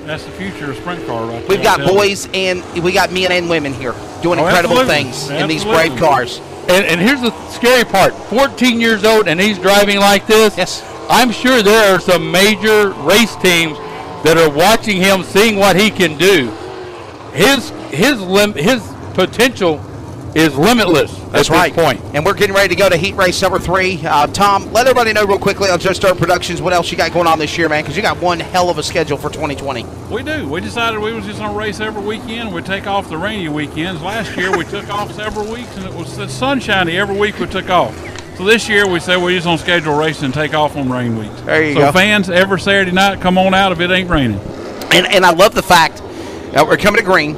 That's the future of sprint car right there. We've got boys and we got men and women here doing incredible things in these brave cars. And here's the scary part. 14 years old and he's driving like this. Yes. I'm sure there are some major race teams that are watching him, seeing what he can do. His potential is limitless That's at right. this point. And we're getting ready to go to heat race number 3. Tom, let everybody know real quickly on Just Start Productions what else you got going on this year, man, because you got one hell of a schedule for 2020. We do. We decided we was just going to race every weekend. We'd take off the rainy weekends. Last year we took off several weeks, and it was sunshiny every week we took off. So this year we said we're just going to schedule racing and take off on rain weeks. There you go. So fans, every Saturday night, come on out if it ain't raining. And I love the fact that we're coming to green.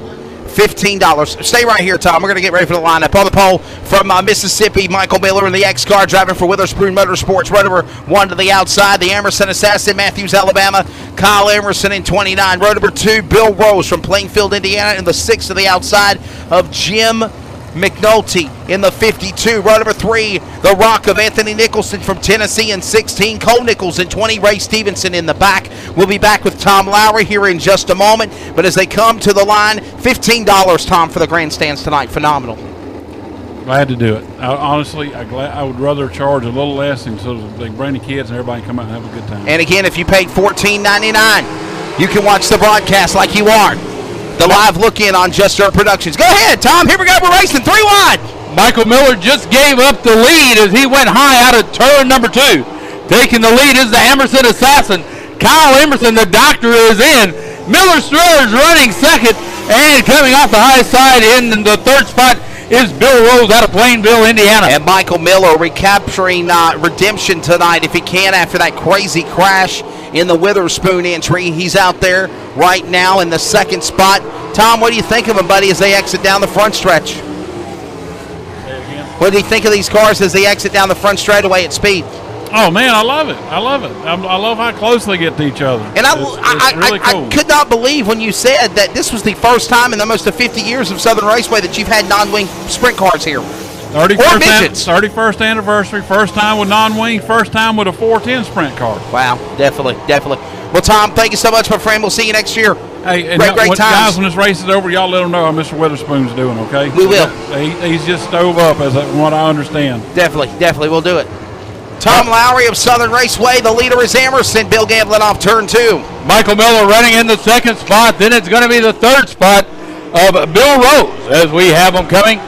$15. Stay right here, Tom. We're going to get ready for the lineup. On the pole from Mississippi, Michael Miller in the X car driving for Witherspoon Motorsports. Row number 1 to the outside. The Emerson Assassin, Matthews, Alabama. Kyle Emerson in 29. Row number 2, Bill Rose from Plainfield, Indiana. In the 6 to the outside of Jim McNulty in the 52. Row number 3, the Rock of Anthony Nicholson from Tennessee in 16. Cole Nichols in 20. Ray Stevenson in the back. We'll be back with Tom Lowry here in just a moment. But as they come to the line, $15, Tom, for the grandstands tonight. Phenomenal. Glad to do it. I would rather charge a little less and so they bring the kids and everybody come out and have a good time. And again, if you paid $14.99, you can watch the broadcast like you are. The live look-in on Just Start Productions. Go ahead, Tom. Here we go. We're racing 3 wide. Michael Miller just gave up the lead as he went high out of turn number 2. Taking the lead is the Emerson Assassin. Kyle Emerson, the doctor, is in. Miller Stroller is running second, and coming off the high side in the 3rd spot is Bill Rose out of Plainville, Indiana. And Michael Miller recapturing redemption tonight if he can after that crazy crash in the Witherspoon entry. He's out there right now in the 2nd spot. Tom, what do you think of them, buddy, as they exit down the front stretch? What do you think of these cars as they exit down the front straightaway at speed? Oh, man, I love it. I love it. I love how close they get to each other. And it's really cool. I could not believe when you said that this was the first time in almost the 50 years of Southern Raceway that you've had non-wing sprint cars here. 31st anniversary, first time with non-wing, first time with a 410 sprint car. Wow, definitely. Well, Tom, thank you so much, my friend. We'll see you next year. Hey, and great times. Guys, when this race is over, y'all let them know how Mr. Witherspoon's doing, okay? We will. He's just stove up, from what I understand. Definitely, we'll do it. Tom Lowry of Southern Raceway. The leader is Emerson. Bill Gamblin off turn 2. Michael Miller running in the 2nd spot. Then it's going to be the 3rd spot of Bill Rose as we have them coming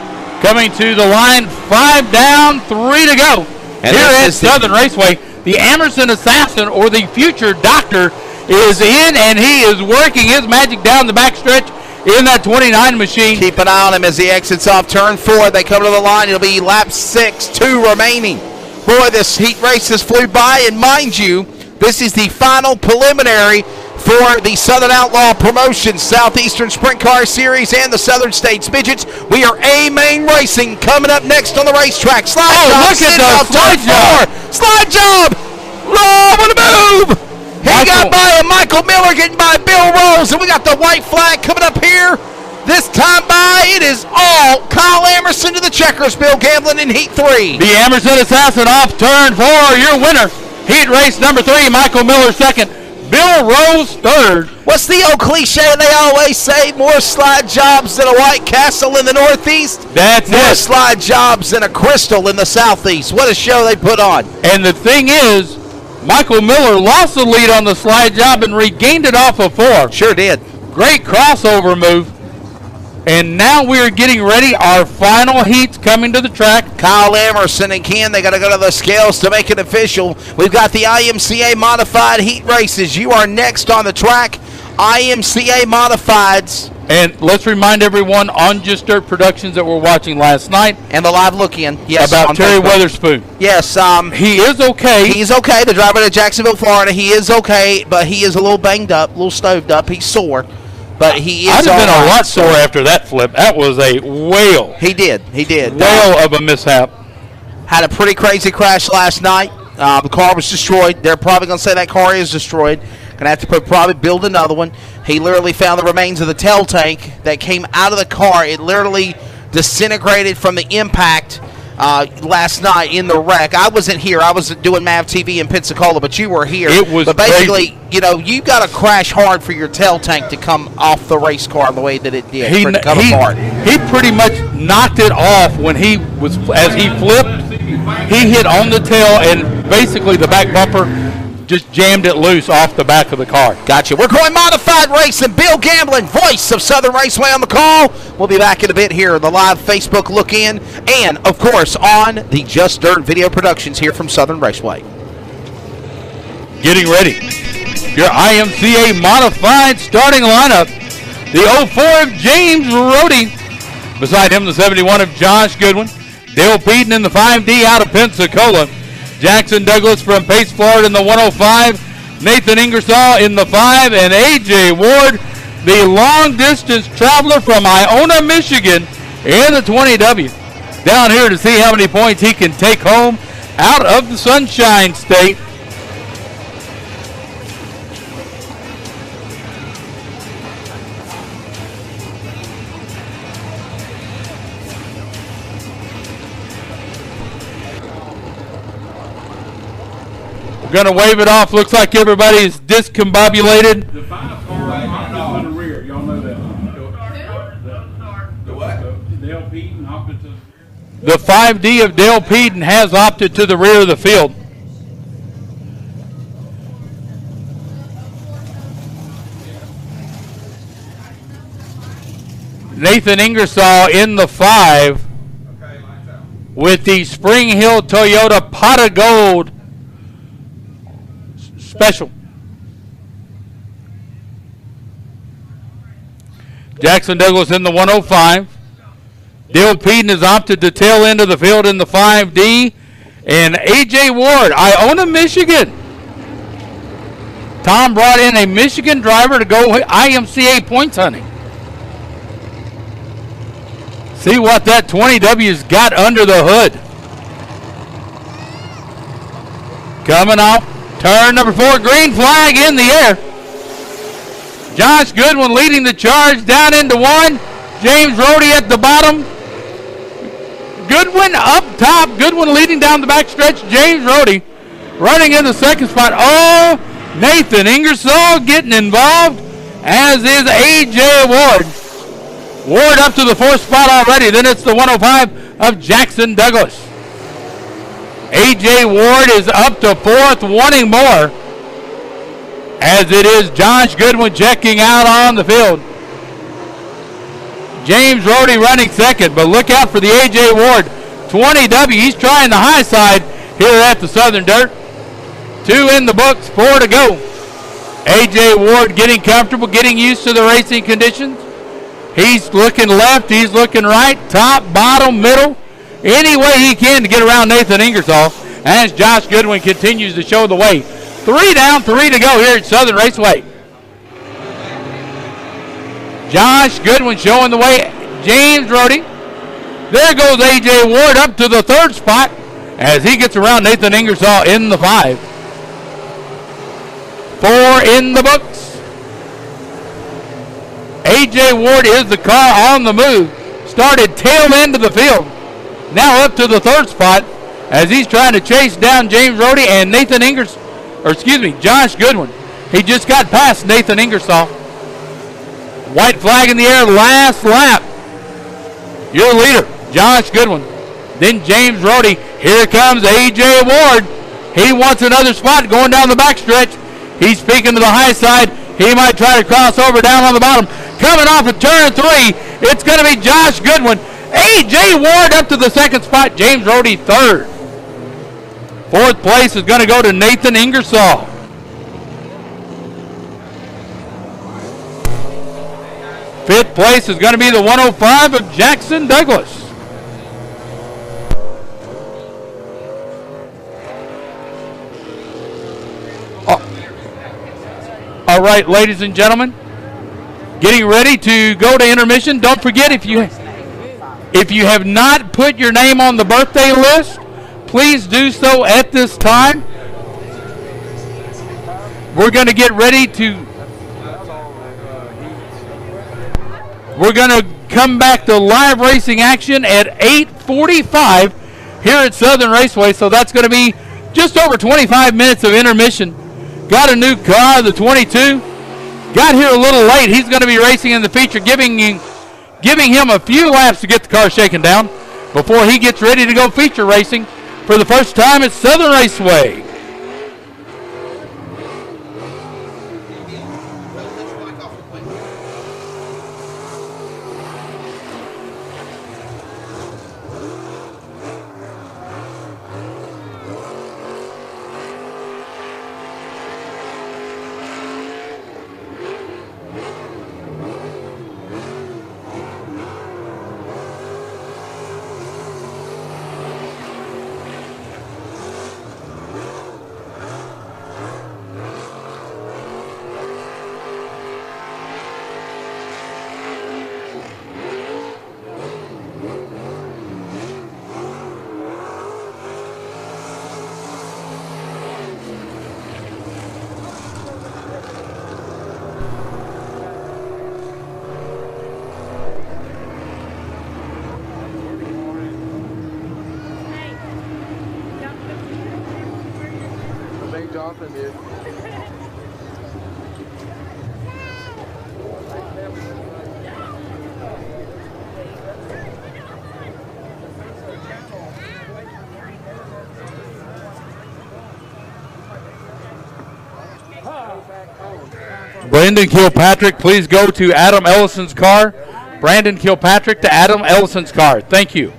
to the line. 5 down, 3 to go. And here at Southern Raceway, the Emerson Assassin, or the future doctor, is in, and he is working his magic down the backstretch in that 29 machine. Keep an eye on him as he exits off turn 4. They come to the line. It'll be lap 6, 2 remaining. Boy, this heat race has flew by, and mind you, this is the final preliminary for the Southern Outlaw Promotions Southeastern Sprint Car Series and the Southern States Midgets. We are A-Main Racing coming up next on the racetrack. Slide job. Look at the slide job. Slide job. Oh, what a move. He got by Michael Miller, getting by Bill Rose, and we got the white flag coming up here. This time by, it is all Kyle Emerson to the checkers. Bill Gamblin in Heat 3. The Emerson Assassin off turn 4, your winner. Heat race number 3, Michael Miller 2nd. Bill Rose 3rd. What's the old cliche they always say? More slide jobs than a White Castle in the Northeast? That's it. More slide jobs than a Crystal in the Southeast. What a show they put on. And the thing is, Michael Miller lost the lead on the slide job and regained it off of 4. Sure did. Great crossover move. And now we're getting ready. Our final heat's coming to the track. Kyle Emerson and Ken, they got to go to the scales to make it official. We've got the IMCA Modified Heat Races. You are next on the track. IMCA Modifieds. And let's remind everyone on Just Dirt Productions that we're watching last night. And the live look-in. Yes, about Terry Witherspoon. Yes. He is okay. He's okay. The driver to Jacksonville, Florida. He is okay, but he is a little banged up, a little stoved up. He's sore. But he is. I'd have been a lot sore after that flip. That was a whale. He did. Whale of a mishap. Had a pretty crazy crash last night. The car was destroyed. They're probably going to say that car is destroyed. Going to have to probably build another one. He literally found the remains of the tail tank that came out of the car. It literally disintegrated from the impact last night in the wreck. I wasn't here. I was doing MAV TV in Pensacola, but you were here. It was But basically, crazy. You got to crash hard for your tail tank to come off the race car the way that it did. For it to come apart. He pretty much knocked it off when as he flipped, he hit on the tail, and basically the back bumper just jammed it loose off the back of the car. Gotcha. We're going modified racing. Bill Gamblin, voice of Southern Raceway, on the call. We'll be back in a bit here, the live Facebook look in, and of course on the Just Dirt video productions here from Southern Raceway. Getting ready. Your IMCA modified starting lineup. The 04 of James Rhodey. Beside him, the 71 of Josh Goodwin. Dale Peden in the 5D out of Pensacola. Jackson Douglas from Pace, Florida in the 105. Nathan Ingersoll in the 5. And A.J. Ward, the long-distance traveler from Iona, Michigan in the 20W. Down here to see how many points he can take home out of the Sunshine State. Going to wave it off. Looks like everybody's discombobulated. The 5 car opted to the rear. Y'all know that. The what? Dale Peden opted to. The 5D of Dale Peden has opted to the rear of the field. Nathan Ingersoll in the 5 with the Spring Hill Toyota Pot of Gold Special. Jackson Douglas in the 105. Dale Peden has opted to tail end of the field in the 5D. And A.J. Ward, Iona, Michigan. Tom brought in a Michigan driver to go IMCA points hunting. See what that 20W's got under the hood. Coming off. Turn number 4, green flag in the air. Josh Goodwin leading the charge down into 1. James Rhodey at the bottom. Goodwin up top. Goodwin leading down the backstretch. James Rhodey running in the second spot. Oh, Nathan Ingersoll getting involved, as is A.J. Ward. Ward up to the 4th spot already. Then it's the 105 of Jackson Douglas. A.J. Ward is up to 4th, wanting more, as it is Josh Goodwin checking out on the field. James Rhodey running 2nd, but look out for the A.J. Ward 20W. He's trying the high side here at the Southern Dirt. 2 in the books, 4 to go. A.J. Ward getting comfortable, getting used to the racing conditions. He's looking left, he's looking right, top, bottom, middle. Any way he can to get around Nathan Ingersoll, as Josh Goodwin continues to show the way. 3 down, 3 to go here at Southern Raceway. Josh Goodwin showing the way. James Rhodey. There goes A.J. Ward up to the 3rd spot as he gets around Nathan Ingersoll in the 5. 4 in the books. A.J. Ward is the car on the move. Started tail end of the field. Now up to the 3rd spot as he's trying to chase down James Rhodey and Josh Goodwin. He just got past Nathan Ingersoll. White flag in the air, last lap. Your leader, Josh Goodwin. Then James Rhodey. Here comes A.J. Ward. He wants another spot going down the backstretch. He's peeking to the high side. He might try to cross over down on the bottom. Coming off of turn 3, it's going to be Josh Goodwin. A.J. Ward up to the 2nd spot. James Rhodey 3rd. 4th place is going to go to Nathan Ingersoll. 5th place is going to be the 105 of Jackson Douglas. All right, ladies and gentlemen, getting ready to go to intermission. Don't forget, if you have not put your name on the birthday list, please do so at this time. We're going to get ready to... We're going to come back to live racing action at 8:45 here at Southern Raceway. So that's going to be just over 25 minutes of intermission. Got a new car, the 22. Got here a little late. He's going to be racing in the feature, giving him a few laps to get the car shaken down before he gets ready to go feature racing for the first time at Southern Raceway. Brandon Kilpatrick, please go to Adam Ellison's car. Brandon Kilpatrick to Adam Ellison's car. Thank you.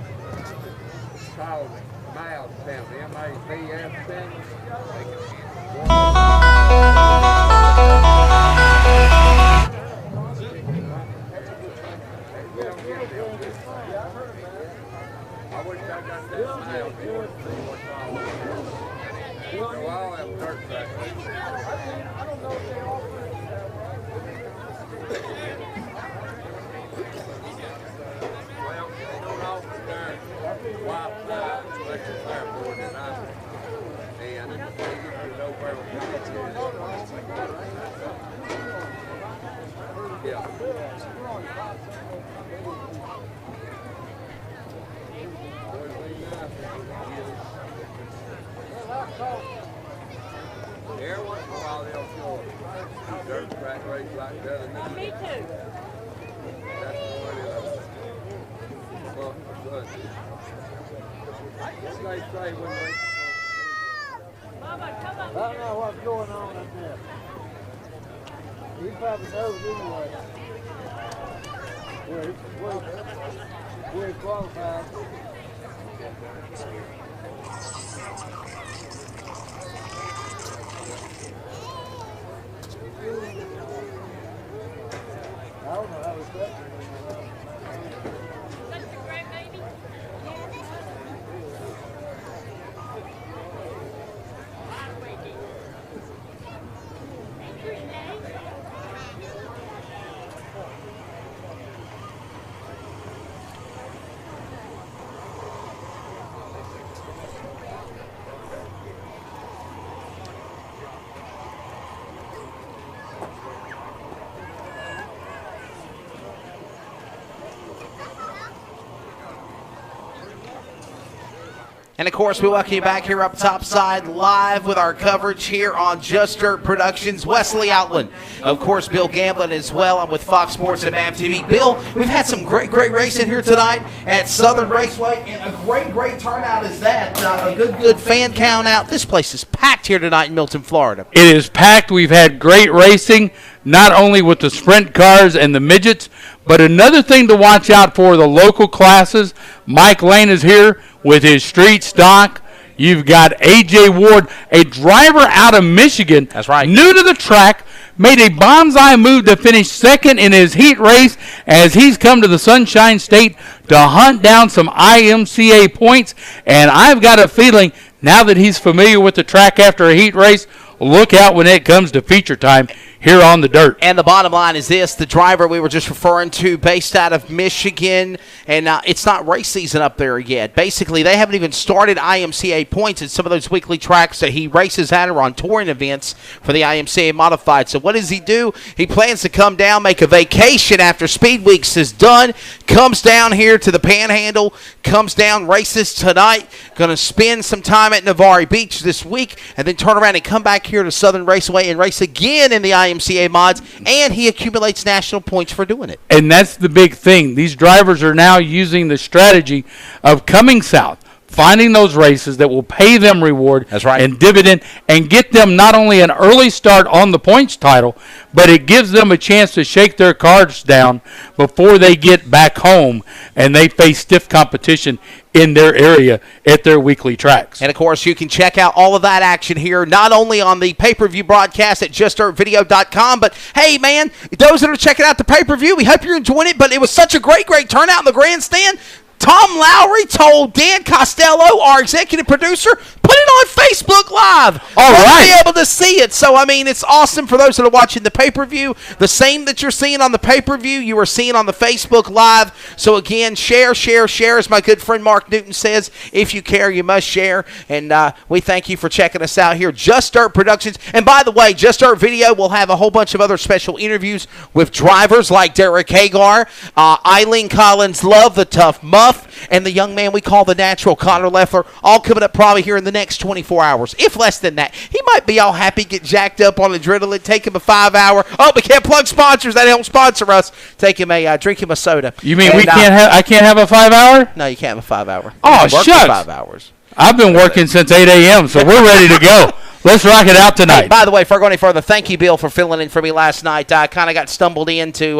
And, of course, we welcome you back here up topside live with our coverage here on Just Dirt Productions. Wesley Outland, of course, Bill Gamblin as well. I'm with Fox Sports and MAV TV. Bill, we've had some great racing here tonight at Southern Raceway, and a great turnout is that. A good fan count out. This place is packed here tonight in Milton, Florida. It is packed. We've had great racing, not only with the sprint cars and the midgets, but another thing to watch out for, the local classes. Mike Lane is here with his street stock. You've got A.J. Ward, a driver out of Michigan. That's right. New to the track, made a bonsai move to finish second in his heat race as he's come to the Sunshine State to hunt down some IMCA points. And I've got a feeling, now that he's familiar with the track after a heat race, look out when it comes to feature time. here on the dirt. And the bottom line is this: the driver we were just referring to, based out of Michigan, and it's not race season up there yet. Basically, they haven't even started IMCA points at some of those weekly tracks that he races at or on touring events for the IMCA Modified. So what does he do? He plans to come down, make a vacation after Speed Weeks is done, comes down here to the Panhandle, comes down, races tonight, going to spend some time at Navarre Beach this week, and then turn around and come back here to Southern Raceway and race again in the IMCA mods, and he accumulates national points for doing it. And that's the big thing. These drivers are now using the strategy of coming south, finding those races that will pay them reward and dividend, and get them not only an early start on the points title, but it gives them a chance to shake their cards down before they get back home and they face stiff competition in their area at their weekly tracks. And, of course, you can check out all of that action here, not only on the pay-per-view broadcast at JustDirtVideo.com, but, hey, man, those that are checking out the pay-per-view, we hope you're enjoying it, but it was such a great turnout in the grandstand. Tom Lowry told Dan Costello, our executive producer, put it on Facebook Live. All right. Be able to see it. So, I mean, it's awesome for those that are watching the pay-per-view. The same that you're seeing on the pay-per-view, you are seeing on the Facebook Live. So, again, share, as my good friend Mark Newton says. If you care, you must share. And we thank you for checking us out here. Just Dirt Productions. And, by the way, Just Dirt Video will have a whole bunch of other special interviews with drivers like Derek Hagar, Eileen Collins Love, the Tough Muff, and the young man we call the Natural, Connor Leffler, all coming up probably here in the next 24 hours, if less than that. He might be all happy, get jacked up on adrenaline, take him a 5-hour. Oh, we can't plug sponsors. That helps sponsor us. Take him drink him a soda. You mean I can't have a 5-hour? No, you can't have a 5-hour. Oh, shucks. 5 hours. I've been working since 8 a.m., so we're ready to go. Let's rock it out tonight. Hey, by the way, before I go any further, thank you, Bill, for filling in for me last night. I kind of got stumbled into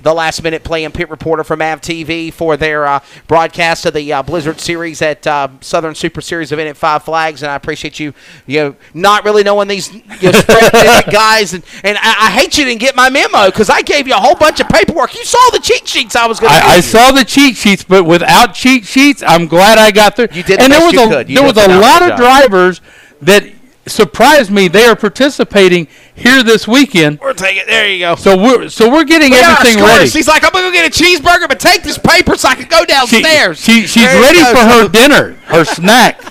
the last-minute playing pit reporter for MAV TV for their broadcast of the Blizzard Series at Southern Super Series event at Five Flags, and I appreciate you not really knowing these guys. And I hate you didn't get my memo because I gave you a whole bunch of paperwork. You saw the cheat sheets I was going to I saw the cheat sheets, but without cheat sheets, I'm glad I got through. You did the best you could. There was a lot of drivers that surprised me. They are participating here this weekend. We're taking it. There you go. So we're getting everything ready. She's like, I'm going to go get a cheeseburger, but take this paper so I can go downstairs. She's ready for her dinner, her snack.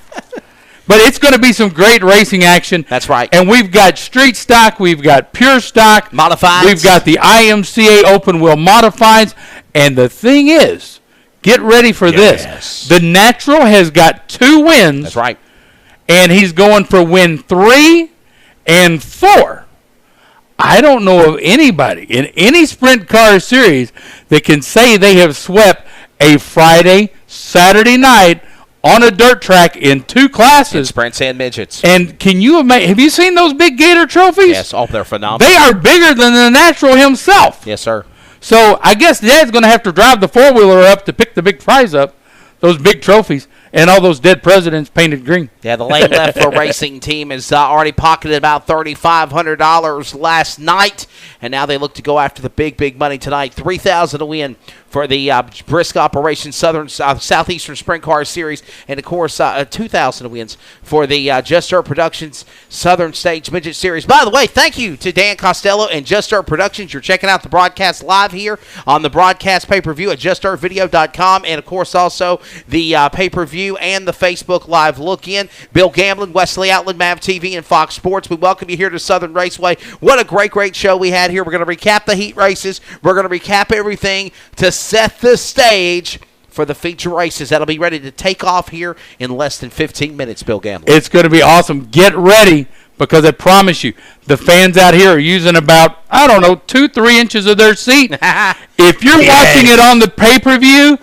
But it's going to be some great racing action. That's right. And we've got street stock. We've got pure stock. Modifieds. We've got the IMCA open wheel modifieds. And the thing is, get ready for this. The Natural has got 2 wins. That's right. And he's going for win 3 and 4. I don't know of anybody in any sprint car series that can say they have swept a Friday, Saturday night on a dirt track in 2 classes. In sprints and midgets. And can you imagine? Have you seen those big Gator trophies? Yes, they're phenomenal. They are bigger than the Natural himself. Yes, sir. So I guess Dad's going to have to drive the 4-wheeler up to pick the big prize up, those big trophies. And all those dead presidents painted green. Yeah, the Lane Leffler Racing team has already pocketed about $3,500 last night, and now they look to go after the big money tonight. $3,000 to win for the brisk operation Southeastern Sprint Car Series, and of course $2,000 wins for the Just Dirt Productions Southern Stage Midget Series. By the way, thank you to Dan Costello and Just Dirt Productions. You're checking out the broadcast live here on the broadcast pay-per-view at JustDirtVideo.com, and of course also the pay-per-view and the Facebook Live look-in. Bill Gamblin, Wesley Outland, MAV TV, and Fox Sports. We welcome you here to Southern Raceway. What a great show we had here. We're going to recap the heat races. We're going to recap everything to set the stage for the feature races that'll be ready to take off here in less than 15 minutes, Bill Gamblin. It's going to be awesome. Get ready, because I promise you, the fans out here are using about, 2-3 inches of their seat. If you're watching it on the pay-per-view,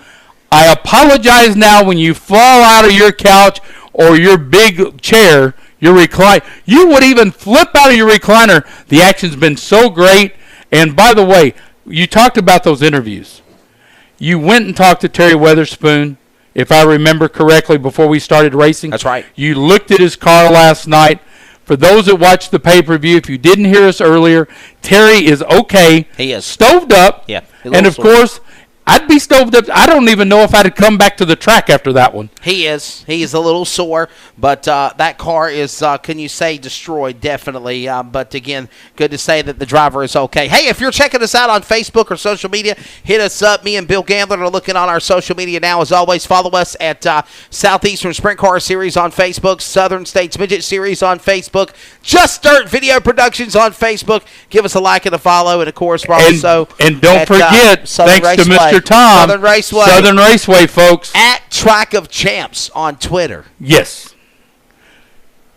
I apologize now when you fall out of your couch or your big chair, your recliner. You would even flip out of your recliner. The action's been so great. And by the way, you talked about those interviews. You went and talked to Terry Weatherspoon, if I remember correctly, before we started racing. That's right. You looked at his car last night. For those that watched the pay-per-view, if you didn't hear us earlier, Terry is okay. He is. Stoved up. Yeah. And, of course, I'd be stoved up. I don't even know if I'd come back to the track after that one. He is. He is a little sore, but that car is, can you say, destroyed, definitely. But, again, good to say that the driver is okay. Hey, if you're checking us out on Facebook or social media, hit us up. Me and Bill Gambler are looking on our social media now. As always, follow us at Southeastern Sprint Car Series on Facebook, Southern States Midget Series on Facebook, Just Dirt Video Productions on Facebook. Give us a like and a follow, and, of course, we're also and don't forget, thanks to Mr. Tom, Southern Raceway, folks. At Track of Champs on Twitter. Yes.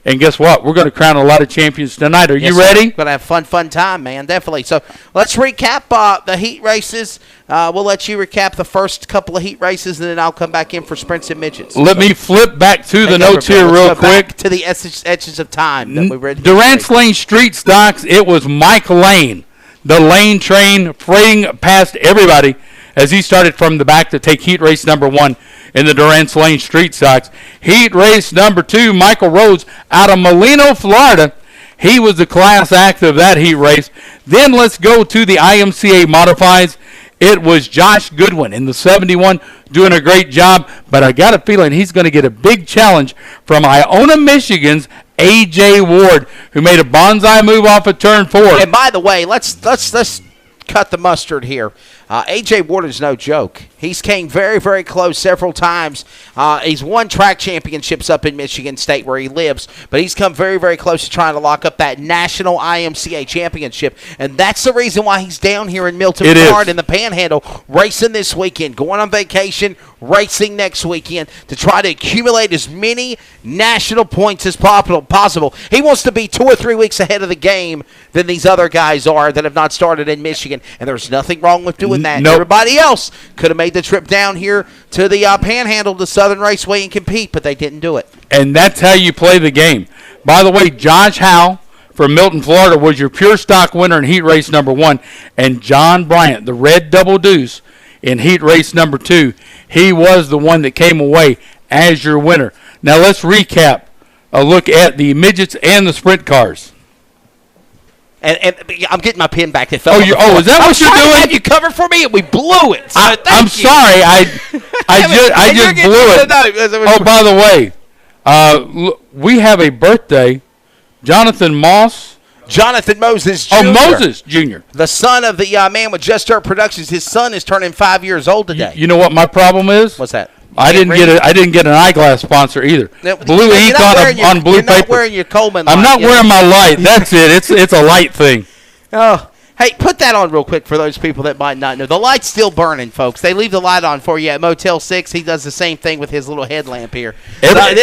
And guess what? We're going to crown a lot of champions tonight. Are you ready? We're going to have fun time, man. Definitely. So let's recap the heat races. We'll let you recap the first couple of heat races, and then I'll come back in for sprints and midgets. Let me flip back through the notes here real quick. To the edges of time that we read. Durant's Lane Street Stocks, it was Mike Lane, the Lane train, fraying past everybody as he started from the back to take heat race number 1 in the Durant's Lane Street Stocks. Heat race number 2, Michael Rhodes out of Molino, Florida. He was the class act of that heat race. Then let's go to the IMCA Modifieds. It was Josh Goodwin in the 71 doing a great job, but I got a feeling he's going to get a big challenge from Iona, Michigan's A.J. Ward, who made a bonsai move off of turn 4. And by the way, let's cut the mustard here. A.J. Ward is no joke. He's came very, very close several times. He's won track championships up in Michigan State where he lives, but he's come very, very close to trying to lock up that national IMCA championship, and that's the reason why he's down here in Milton, Florida in the Panhandle, racing this weekend, going on vacation, racing next weekend to try to accumulate as many national points as possible. He wants to be 2 or 3 weeks ahead of the game than these other guys are that have not started in Michigan, and there's nothing wrong with doing that. Nope. Everybody else could have made the trip down here to the Panhandle to Southern Raceway and compete, but they didn't do it. And that's how you play the game. By the way, Josh Howe from Milton, Florida, was your pure stock winner in heat race number 1, and John Bryant, the red double deuce, in heat race number 2, he was the one that came away as your winner. Now let's recap a look at the midgets and the sprint cars. And I'm getting my pin back. It fell is that what you're doing? Have you covered for me, and we blew it. So I'm sorry. I just blew it. Oh, by the way, we have a birthday. Jonathan Moses Jr. Oh, Moses Jr. The son of the man with Just Dirt Productions. His son is turning 5 years old today. You know what my problem is? What's that? I didn't get an eyeglass sponsor either. Blue ink on blue paper. You're not wearing your Coleman light. I'm not wearing my light. That's it. It's a light thing. Oh, hey, put that on real quick for those people that might not know. The light's still burning, folks. They leave the light on for you at Motel 6. He does the same thing with his little headlamp here. Everybody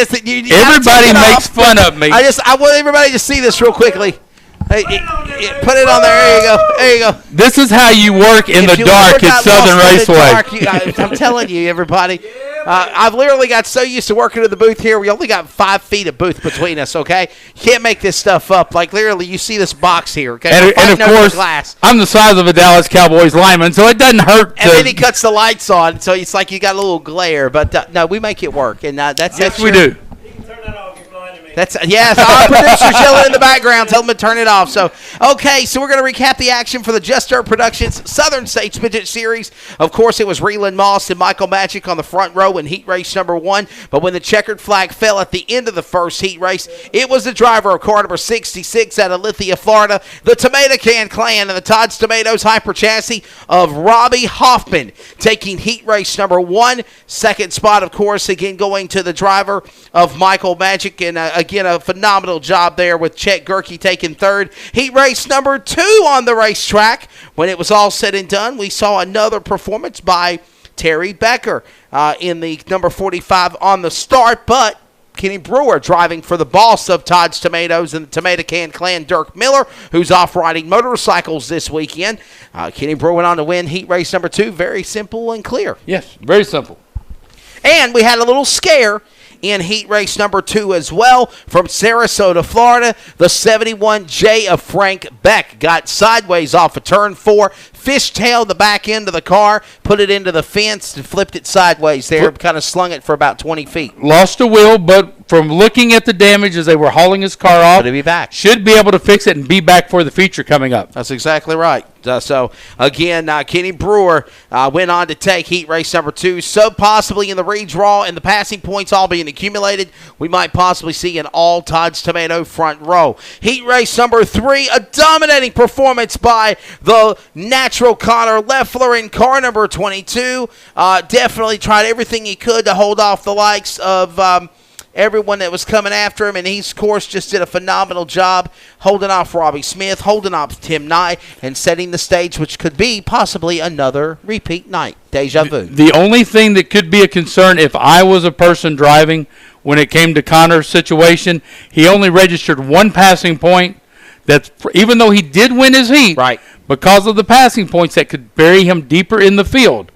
makes fun of me. I want everybody to see this real quickly. Hey, put it on there. There you go. This is how you work in the dark at Southern Raceway. I'm telling you, everybody. I've literally got so used to working in the booth here. We only got 5 feet of booth between us, okay? You can't make this stuff up. Like, literally, you see this box here, okay? And of course, I'm the size of a Dallas Cowboys lineman, so it doesn't hurt. And then he cuts the lights on, so it's like you got a little glare. But, no, we make it work. And yes, we do. Yes, our producer's yelling in the background. Tell them to turn it off. So we're going to recap the action for the Just Dirt Productions Southern States Midget Series. Of course, it was Reland Moss and Michael Magic on the front row in heat race number 1. But when the checkered flag fell at the end of the first heat race, it was the driver of car number 66 out of Lithia, Florida, the Tomato Can Clan and the Todd's Tomatoes Hyper Chassis of Robbie Hoffman taking heat race number 1. Second spot, of course, again going to the driver of Michael Magic, and again, a phenomenal job there with Chet Gerke taking 3rd. Heat race number 2 on the racetrack. When it was all said and done, we saw another performance by Terry Becker in the number 45 on the start, but Kenny Brewer driving for the boss of Todd's Tomatoes and the Tomato Can Clan, Dirk Miller, who's off riding motorcycles this weekend. Kenny Brewer went on to win heat race number 2. Very simple and clear. Yes, very simple. And we had a little scare in heat race number 2 as well from Sarasota, Florida. The 71J of Frank Beck got sideways off of turn 4, fishtailed the back end of the car, put it into the fence, and flipped it sideways there, kind of slung it for about 20 feet. Lost a wheel, but from looking at the damage as they were hauling his car off, be back. Should be able to fix it and be back for the feature coming up. That's exactly right. So, again, Kenny Brewer went on to take heat race number 2. So possibly in the redraw and the passing points all being accumulated, we might possibly see an all Todd's Tomato front row. Heat race number 3, a dominating performance by the natural Connor Leffler in car number 22. Definitely tried everything he could to hold off the likes of everyone that was coming after him, and he, of course, just did a phenomenal job holding off Robbie Smith, holding off Tim Nye, and setting the stage, which could be possibly another repeat night. Deja vu. The only thing that could be a concern if I was a person driving when it came to Connor's situation, he only registered 1 passing point. That's even though he did win his heat, right, because of the passing points that could bury him deeper in the field.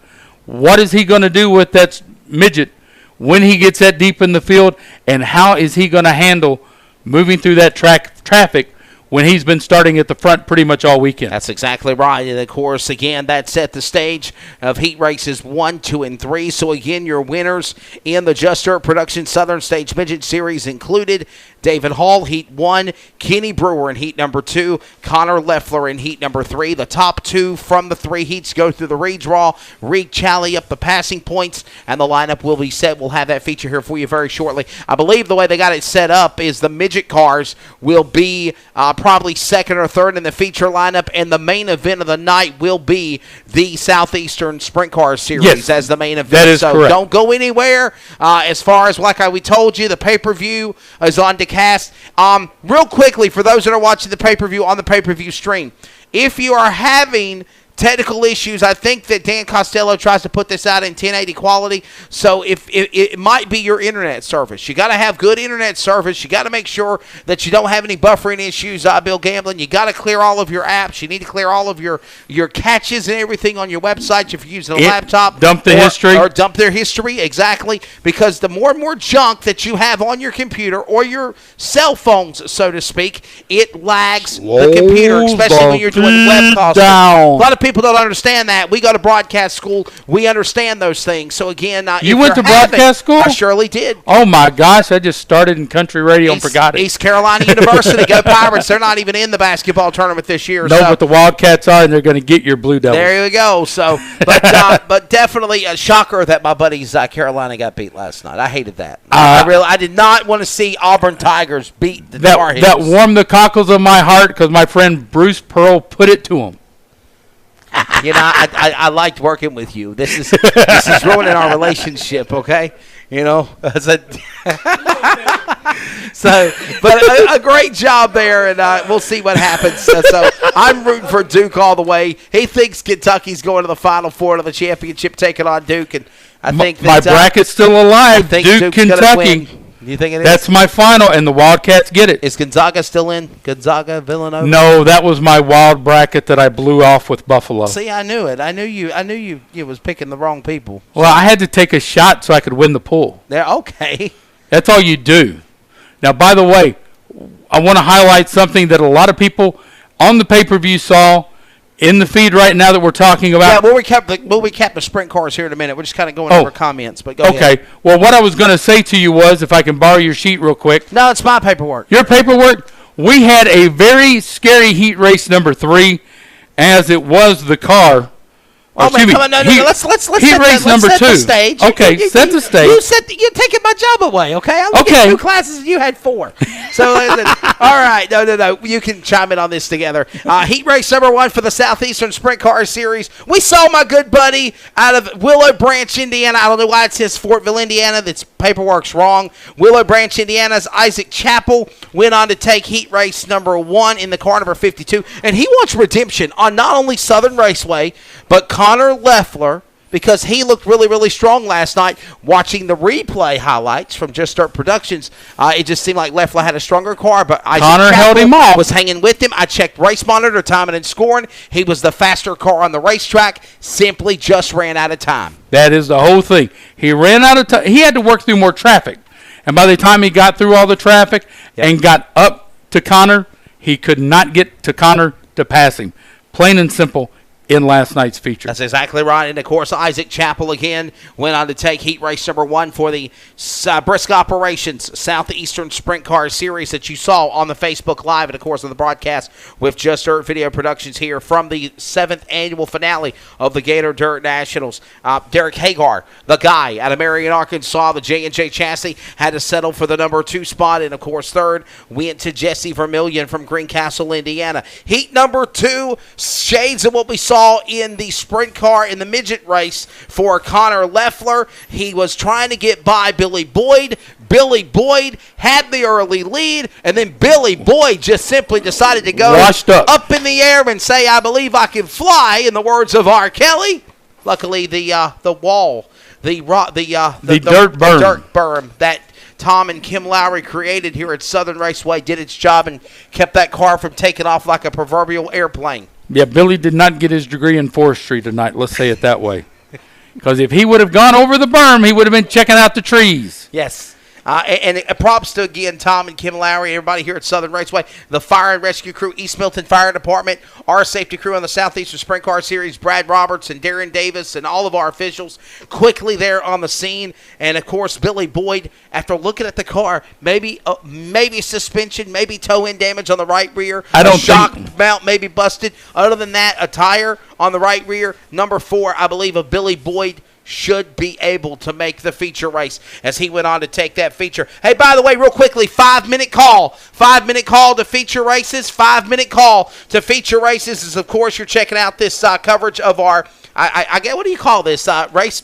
What is he going to do with that midget when he gets that deep in the field, and how is he going to handle moving through that traffic when he's been starting at the front pretty much all weekend? That's exactly right. And, of course, again, that set the stage of heat races 1, 2, and 3. So, again, your winners in the Just Dirt Productions Southern Stage Midget Series included David Hall, heat 1, Kenny Brewer in heat number 2, Connor Leffler in heat number 3. The top 2 from the 3 heats go through the redraw. Reed Challey up the passing points, and the lineup will be set. We'll have that feature here for you very shortly. I believe the way they got it set up is the midget cars will be probably second or third in the feature lineup, and the main event of the night will be the Southeastern Sprint Car Series as the main event. That is correct. Don't go anywhere. As far as, like we told you, the pay-per-view is on cast. Real quickly, for those that are watching the pay-per-view on the pay-per-view stream, if you are having technical issues, I think that Dan Costello tries to put this out in 1080 quality, so if it might be your internet service. You got to have good internet service. You got to make sure that you don't have any buffering issues. Bill Gamblin, you got to clear all of your apps. You need to clear all of your caches and everything on your website if you're using a laptop. Dump the history. Or dump their history, exactly, because the more and more junk that you have on your computer or your cell phones, so to speak, it lags the computer, especially when you're doing webcasts. A lot of people don't understand that. We go to broadcast school. We understand those things. So, again, you went to broadcast school? I surely did. Oh, my gosh. I just started in country radio and forgot it. East Carolina University. Go Pirates. They're not even in the basketball tournament this year. No, but the Wildcats are, and they're going to get your Blue Devils. There you go. So, but definitely a shocker that my buddies Carolina got beat last night. I hated that. I did not want to see Auburn Tigers beat the Tar Heels. That warmed the cockles of my heart because my friend Bruce Pearl put it to him. You know, I liked working with you. This is ruining our relationship, okay? You know, so, but a great job there, and we'll see what happens. So I'm rooting for Duke all the way. He thinks Kentucky's going to the Final Four of the championship, taking on Duke, and I think my bracket's still alive. Duke, Kentucky. You think it is? That's my final, and the Wildcats get it. Is Gonzaga still in? Gonzaga, Villanova? No, that was my wild bracket that I blew off with Buffalo. See, I knew it. I knew you was picking the wrong people. Well, I had to take a shot so I could win the pool. There, okay. That's all you do. Now, by the way, I want to highlight something that a lot of people on the pay-per-view saw in the feed right now that we're talking about. Yeah, we'll recap the sprint cars here in a minute. We're just kind of going over comments, but go ahead. Okay. Well, what I was going to say to you was, if I can borrow your sheet real quick. No, it's my paperwork. Your paperwork? We had a very scary heat race number 3, as it was the car. Oh, man, come on, no. Let's heat race number 2. The stage. Okay, set the stage. You're taking my job away, okay? I only get 2 classes and you had 4. So, all right, no. You can chime in on this together. Heat race number 1 for the Southeastern Sprint Car Series. We saw my good buddy out of Willow Branch, Indiana. I don't know why it says Fortville, Indiana. That's paperwork's wrong. Willow Branch, Indiana's Isaac Chappell went on to take heat race number 1 in the car number 52. And he wants redemption on not only Southern Raceway, but Connor Leffler, because he looked really, really strong last night. Watching the replay highlights from Just Dirt Productions, it just seemed like Leffler had a stronger car, but Connor held him off. Was hanging with him. I checked Race Monitor, timing and scoring. He was the faster car on the racetrack, simply just ran out of time. That is the whole thing. He ran out of time. He had to work through more traffic. And by the time he got through all the traffic and got up to Connor, he could not get to Connor to pass him. Plain and simple. in last night's feature. That's exactly right. And, of course, Isaac Chappell again went on to take heat race number 1 for the Brisk Operations Southeastern Sprint Car Series that you saw on the Facebook Live and, of course, on the broadcast with Just Dirt Video Productions here from the 7th annual finale of the Gator Dirt Nationals. Derek Hagar, the guy out of Marion, Arkansas, the J&J chassis, had to settle for the number 2 spot. And, of course, third went to Jesse Vermillion from Greencastle, Indiana. Heat number 2, shades of what we saw in the sprint car in the midget race for Connor Leffler. He was trying to get by Billy Boyd. Billy Boyd had the early lead, and then Billy Boyd just simply decided to go up in the air and say, "I believe I can fly," in the words of R. Kelly. Luckily, the dirt berm that Tom and Kim Lowry created here at Southern Raceway did its job and kept that car from taking off like a proverbial airplane. Yeah, Billy did not get his degree in forestry tonight, let's say it that way. Because if he would have gone over the berm, he would have been checking out the trees. Yes. And props to, again, Tom and Kim Lowry, everybody here at Southern Raceway, the fire and rescue crew, East Milton Fire Department, our safety crew on the Southeastern Sprint Car Series, Brad Roberts and Darren Davis, and all of our officials quickly there on the scene. And, of course, Billy Boyd, after looking at the car, maybe suspension, maybe toe-in damage on the right rear. Shock mount maybe busted. Other than that, a tire on the right rear. Number 4, I believe, of Billy Boyd should be able to make the feature race as he went on to take that feature. Hey, by the way, real quickly, 5-minute call. 5-minute call to feature races. 5-minute call to feature races is, of course, you're checking out this coverage of our, I get, what do you call this, race,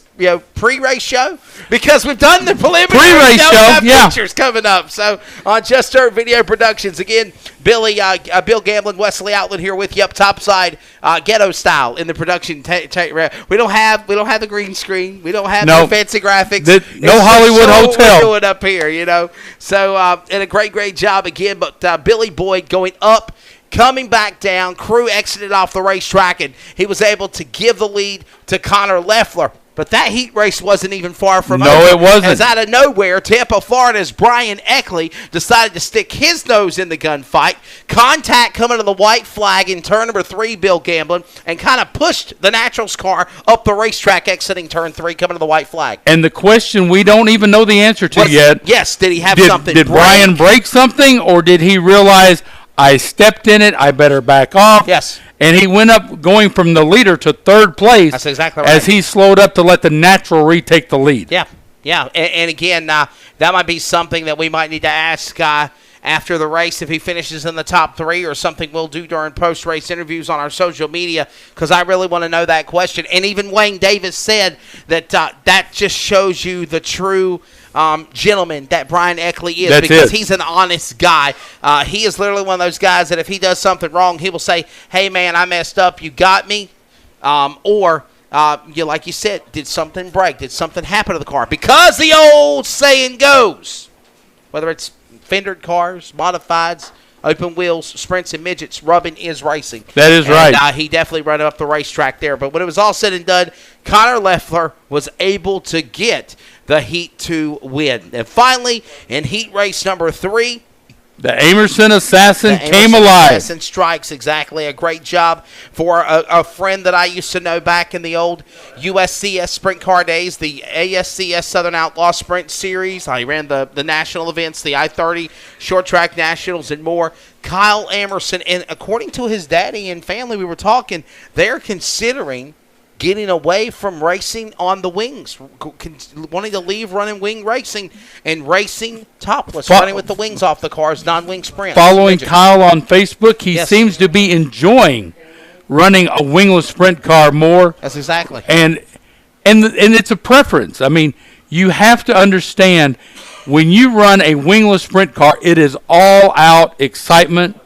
pre-race show? Because we've done the preliminary pre-race show, yeah. Features coming up. So on Just Dirt Video Productions, again, Bill Gamblin, Wesley Outland here with you up topside, ghetto style in the production. We don't have the green screen. We don't have no fancy graphics. No Hollywood hotel. We're doing up here, So and a great job again. But Billy Boyd going up, coming back down. Crew exited off the racetrack, and he was able to give the lead to Connor Leffler. But that heat race wasn't even far from over. No, it wasn't. As out of nowhere, Tampa, Florida's Brian Eckley decided to stick his nose in the gunfight. Contact coming to the white flag in turn number 3, Bill Gamblin, and kind of pushed the Naturals car up the racetrack, exiting turn 3, coming to the white flag. And the question we don't even know the answer to yet. Yes, did he have something Did Brian break something, or did he realize, I stepped in it, I better back off? Yes. And he went up going from the leader to third place. That's exactly right. As he slowed up to let the Natural retake the lead. Yeah. And again, that might be something that we might need to ask after the race if he finishes in the top 3, or something we'll do during post-race interviews on our social media, because I really want to know that question. And even Wayne Davis said that that just shows you the true gentleman that Brian Eckley is. Because he's an honest guy. He is literally one of those guys that if he does something wrong, he will say, "Hey, man, I messed up. You got me." Like you said, did something break? Did something happen to the car? Because the old saying goes, whether it's fendered cars, modifieds, open wheels, sprints, and midgets, rubbing is racing. That is right. He definitely ran up the racetrack there. But when it was all said and done, Connor Leffler was able to get the Heat 2 win. And finally, in heat race number 3, the Amerson Assassin came alive. Assassin strikes, exactly. A great job for a friend that I used to know back in the old USCS sprint car days, the ASCS Southern Outlaw Sprint Series. I ran the national events, the I-30 Short Track Nationals, and more. Kyle Amerson, and according to his daddy and family, we were talking, they're considering getting away from racing on the wings, wanting to leave running wing racing and racing topless, running with the wings off the cars, non-wing sprints. Following Kyle on Facebook, he seems to be enjoying running a wingless sprint car more. That's exactly. And it's a preference. I mean, you have to understand, when you run a wingless sprint car, it is all-out excitement.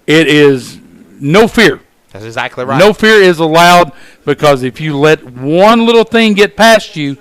It is no fear. That's exactly right. No fear is allowed, because if you let one little thing get past you,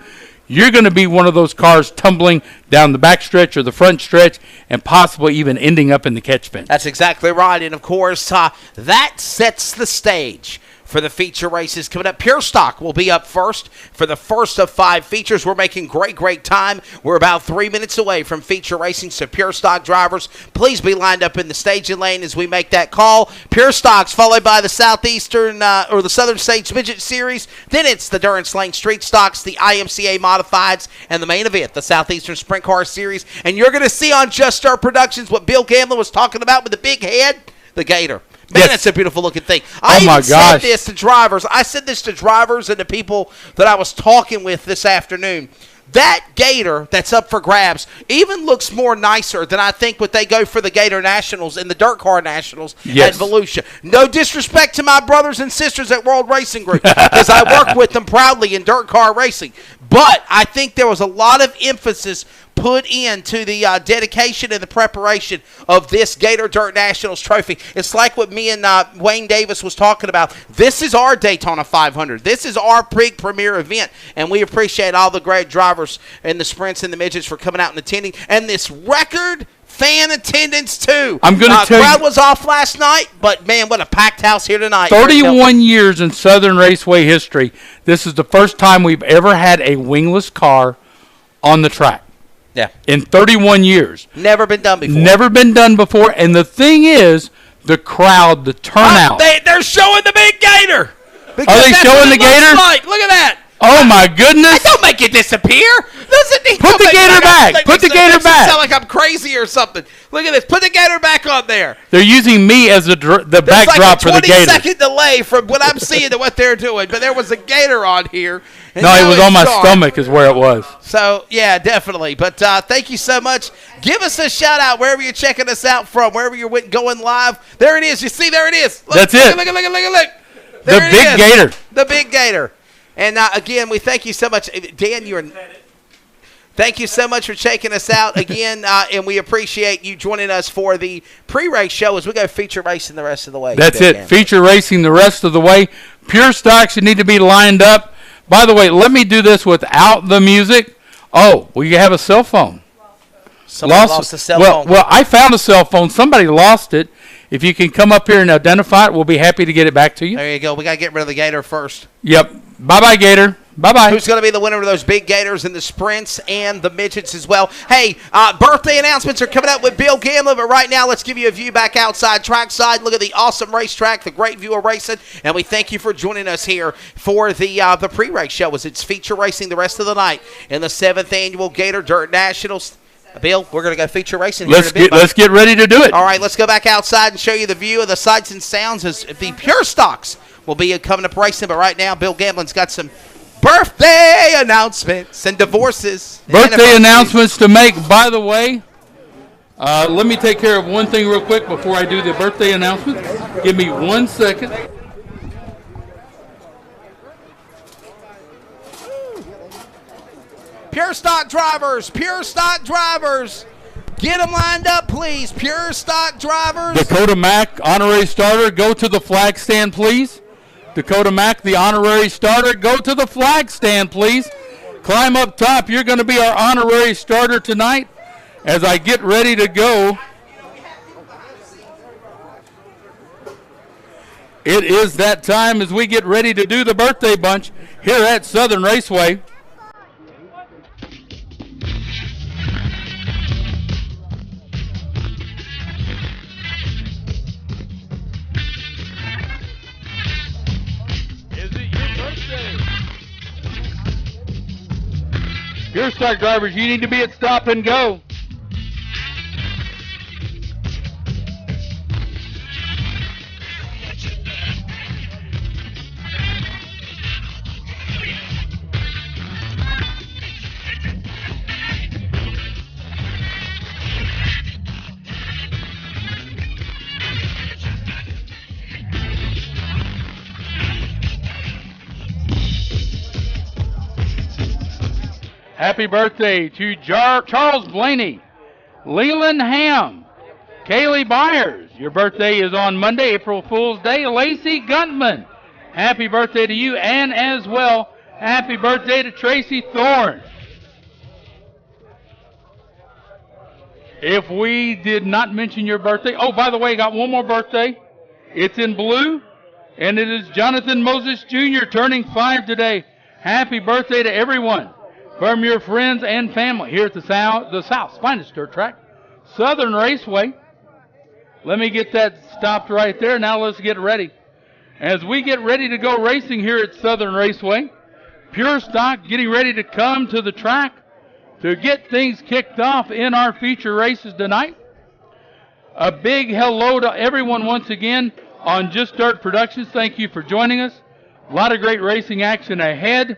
you're going to be one of those cars tumbling down the back stretch or the front stretch and possibly even ending up in the catch fence. That's exactly right. And, of course, that sets the stage for the feature races coming up. Pure Stock will be up first for the first of 5 features. We're making great time. We're about 3 minutes away from feature racing, so Pure Stock drivers, please be lined up in the staging lane as we make that call. Pure Stocks followed by the Southeastern or the Southern States Midget Series. Then it's the Durance Lane Street Stocks, the IMCA Modifieds, and the main event, the Southeastern Sprint Car Series. And you're going to see on Just Start Productions what Bill Gamblin was talking about with the big head, the Gator. Man, yes. That's a beautiful looking thing. I said this to drivers. I said this to drivers and the people that I was talking with this afternoon. That Gator that's up for grabs even looks more nicer than I think what they go for the Gator Nationals and the Dirt Car Nationals at Volusia. No disrespect to my brothers and sisters at World Racing Group, because I work with them proudly in dirt car racing. But I think there was a lot of emphasis put into the dedication and the preparation of this Gator Dirt Nationals trophy. It's like what me and Wayne Davis was talking about. This is our Daytona 500. This is our big premier event, and we appreciate all the great drivers in the sprints and the midgets for coming out and attending. And this record fan attendance, too. I'm going to tell you. Crowd was off last night, but, man, what a packed house here tonight. 31 years in Southern Raceway history. This is the first time we've ever had a wingless car on the track. Yeah. In 31 years. Never been done before. Never been done before. And the thing is, the crowd, the turnout. They're showing the big Gator. Are they showing the Gator? Look at that. Oh, my goodness. Don't make it disappear. Put the Gator back. Put the Gator back. Sound like I'm crazy or something. Look at this. Put the Gator back on there. They're using me as the backdrop for the Gator. There's like a 20-second delay from what I'm seeing to what they're doing. But there was a Gator on here. No, it was on my stomach is where it was. So, yeah, definitely. But thank you so much. Give us a shout-out wherever you're checking us out from, wherever you're going live. There it is. You see, there it is. Look, that's it. Look. The big Gator. The big Gator. And, again, we thank you so much. Dan, thank you so much for checking us out again, and we appreciate you joining us for the pre-race show as we go feature racing the rest of the way. That's it. Feature racing the rest of the way. Pure Stocks, you need to be lined up. By the way, let me do this without the music. Oh, well, you have a cell phone. Somebody lost a cell phone. Well, I found a cell phone. Somebody lost it. If you can come up here and identify it, we'll be happy to get it back to you. There you go. We got to get rid of the Gator first. Yep. Bye-bye, Gator. Bye-bye. Who's going to be the winner of those big Gators in the sprints and the midgets as well? Hey, birthday announcements are coming up with Bill Gamblin, but right now let's give you a view back outside trackside. Look at the awesome racetrack, the great view of racing, and we thank you for joining us here for the pre-race show as it's feature racing the rest of the night in the 7th Annual Gator Dirt Nationals. Bill, we're going to go feature racing here in a bit. Let's get ready to do it. All right, let's go back outside and show you the view of the sights and sounds as the Pure Stocks will be coming up racing. But right now, Bill Gamblin's got some birthday announcements and divorces. Birthday announcements to make. By the way, let me take care of one thing real quick before I do the birthday announcement. Give me 1 second. Pure Stock drivers, get them lined up, please. Pure Stock drivers. Dakota Mack, honorary starter, go to the flag stand, please. Dakota Mack, the honorary starter, go to the flag stand, please. Climb up top. You're going to be our honorary starter tonight as I get ready to go. It is that time as we get ready to do the birthday bunch here at Southern Raceway. Pure Stock drivers, you need to be at stop and go. Happy birthday to Charles Blaney, Leland Ham, Kaylee Byers. Your birthday is on Monday, April Fool's Day. Lacey Guntman, happy birthday to you, and as well, happy birthday to Tracy Thorne. If we did not mention your birthday, oh, by the way, got one more birthday. It's in blue. And it is Jonathan Moses Jr. turning 5 today. Happy birthday to everyone from your friends and family here at the South's finest dirt track, Southern Raceway. Let me get that stopped right there. Now let's get ready. As we get ready to go racing here at Southern Raceway, Pure Stock getting ready to come to the track to get things kicked off in our feature races tonight. A big hello to everyone once again on Just Dirt Productions. Thank you for joining us. A lot of great racing action ahead.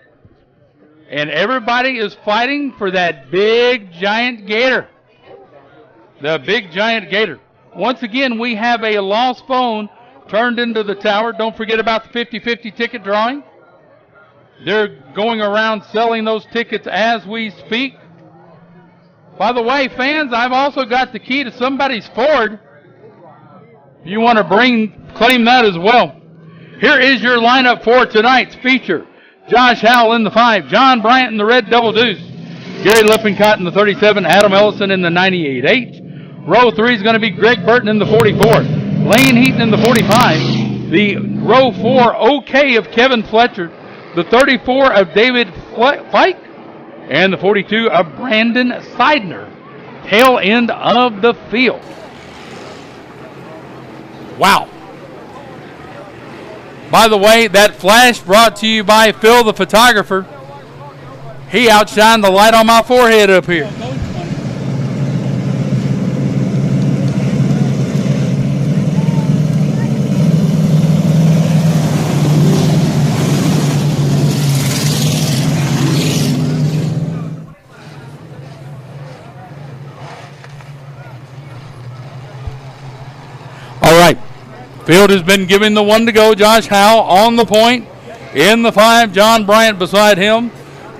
And everybody is fighting for that big giant Gator. The big giant Gator. Once again, we have a lost phone turned into the tower. Don't forget about the 50-50 ticket drawing. They're going around selling those tickets as we speak. By the way, fans, I've also got the key to somebody's Ford. If you want to claim that as well. Here is your lineup for tonight's feature. Josh Howell in the 5, John Bryant in the red double deuce, Gary Lippincott in the 37, Adam Ellison in the 98-8. Row 3 is going to be Greg Burton in the 44, Lane Heaton in the 45, the row 4 OK of Kevin Fletcher, the 34 of David Fike, and the 42 of Brandon Seidner. Tail end of the field. Wow. By the way, that flash brought to you by Phil the photographer. He outshined the light on my forehead up here. All right. Field has been given the 1 to go. Josh Howell on the point. In the 5, John Bryant beside him.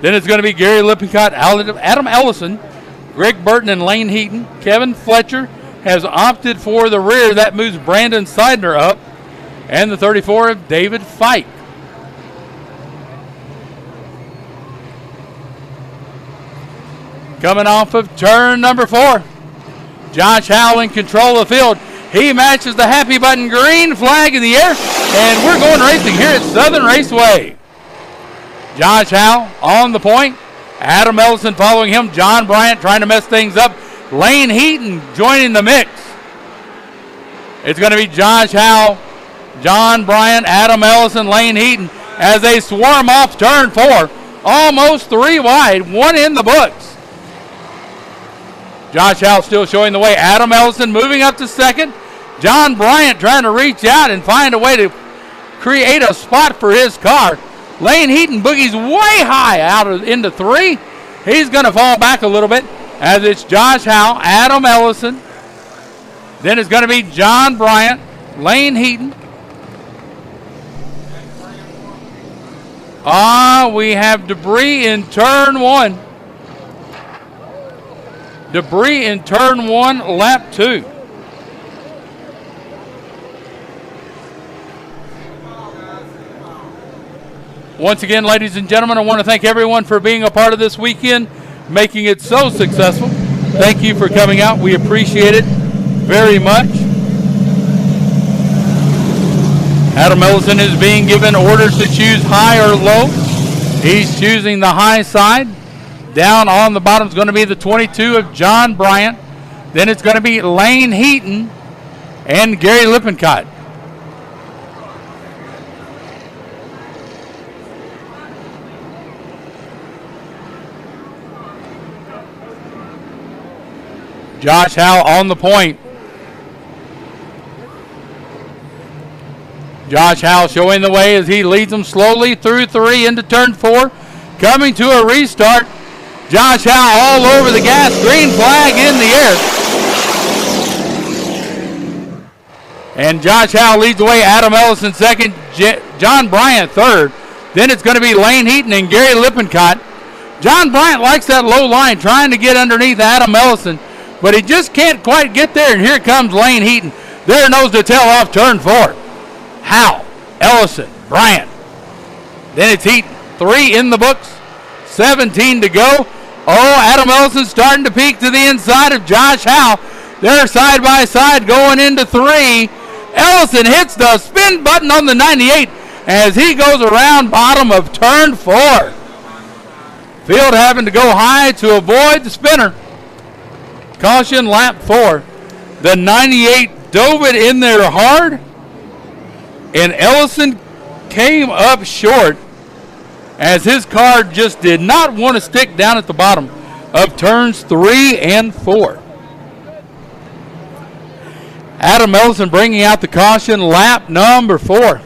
Then it's going to be Gary Lippincott, Adam Ellison, Greg Burton, and Lane Heaton. Kevin Fletcher has opted for the rear. That moves Brandon Seidner up. And the 34 of David Fike. Coming off of turn number 4. Josh Howell in control of the field. He matches the happy button, green flag in the air, and we're going racing here at Southern Raceway. Josh Howell on the point. Adam Ellison following him. John Bryant trying to mess things up. Lane Heaton joining the mix. It's going to be Josh Howell, John Bryant, Adam Ellison, Lane Heaton as they swarm off turn 4. Almost 3 wide, 1 in the books. Josh Howell still showing the way. Adam Ellison moving up to second. John Bryant trying to reach out and find a way to create a spot for his car. Lane Heaton boogies way high out into 3. He's going to fall back a little bit as it's Josh Howell, Adam Ellison. Then it's going to be John Bryant, Lane Heaton. We have debris in turn 1. Debris in turn 1, lap 2. Once again, ladies and gentlemen, I want to thank everyone for being a part of this weekend, making it so successful. Thank you for coming out. We appreciate it very much. Adam Ellison is being given orders to choose high or low. He's choosing the high side. Down on the bottom is going to be the 22 of John Bryant. Then it's going to be Lane Heaton and Gary Lippincott. Josh Howell on the point. Josh Howell showing the way as he leads them slowly through 3 into turn 4. Coming to a restart. Josh Howell all over the gas. Green flag in the air. And Josh Howell leads the way. Adam Ellison second. John Bryant third. Then it's going to be Lane Heaton and Gary Lippincott. John Bryant likes that low line, trying to get underneath Adam Ellison, but he just can't quite get there. And here comes Lane Heaton. There nose to tail off turn 4. Howell, Ellison, Bryant. Then it's Heaton. 3 in the books. 17 to go. Adam Ellison starting to peek to the inside of Josh Howell. They're side by side going into 3. Ellison hits the spin button on the 98 as he goes around bottom of turn 4. Field having to go high to avoid the spinner. Caution lap 4. The 98 dove it in there hard, and Ellison came up short as his car just did not want to stick down at the bottom of turns 3 and 4. Adam Ellison bringing out the caution, lap number 4.